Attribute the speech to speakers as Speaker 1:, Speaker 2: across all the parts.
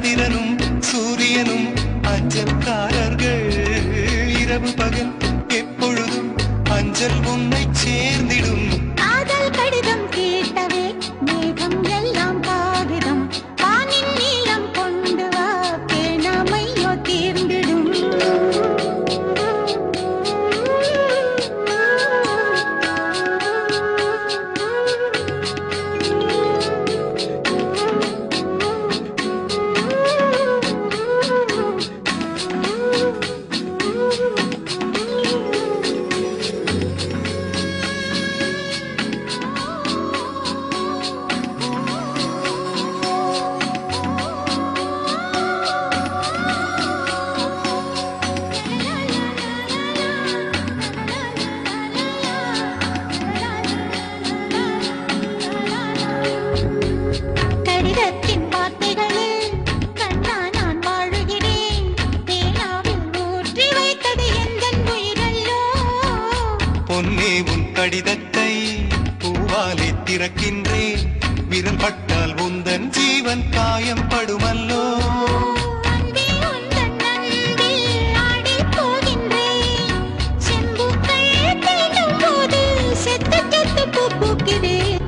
Speaker 1: சந்திரனும் சூரியனும் அஞ்சல்காரர்கள். இரவு பகல் எப்பொழுதும் அஞ்சல் உன்னை சேர்ந்திடும்.
Speaker 2: காதல் கடிதம் கேட்டவே மேகம் எல்லாம் காகிதம். வானின் நீளம் கொண்டு வா பேணாமையோ தீர்ந்திடும்.
Speaker 1: பொன்னே உன் கடிதத்தை பூவாலே திறக்கின்றேன். விரல் பட்டால் உந்தன் ஜீவன் காயம் படுமல்லோ.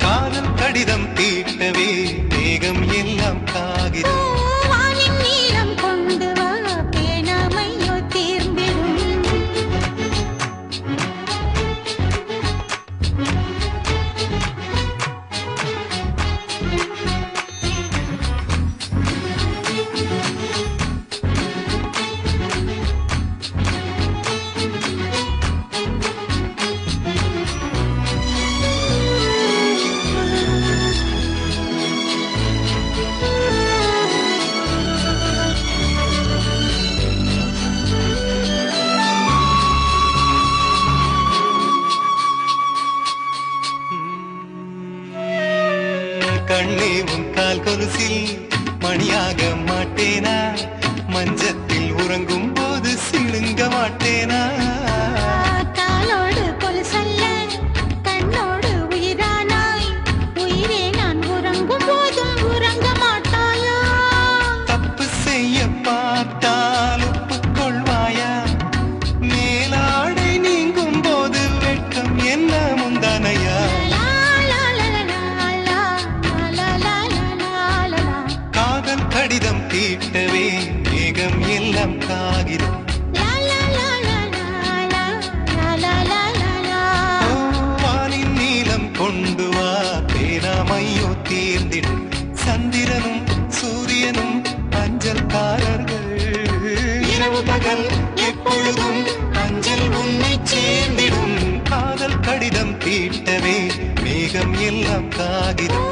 Speaker 1: காதல் கடிதம் தீட்டவே மேகம் எல்லாம் காகிதம். கண்ணே உன் கால் கொலுசில் மணியாக மாட்டேனா? மஞ்சத்தில் உறங்கும் போது சிணுங்க மாட்டேனா?
Speaker 2: காலோடு கொலுசல்ல கண்ணோடு உயிரானாய். உயிரே நான் உறங்கும் போதும் உறங்க மாட்டாயா?
Speaker 1: தப்பு செய்ய பார்த்தால் ஒப்புக்கொள்வாயா? மேலாடை நீங்கும் போது வெட்கம் என்ன முந்தானையா? கடிதம் தீட்டவே மேகம் எல்லாம் காகிதம். வானின் நீளம் கொண்டு வா பேணாமையோ தீர்ந்திடும். சந்திரனும் சூரியனும் அஞ்சல்காரர்கள். இரவு பகல் எப்பொழுதும் அஞ்சல் உன்னை சேர்ந்திடும். காதல் கடிதம் தீட்டவே மேகம் எல்லாம் காகிதம்.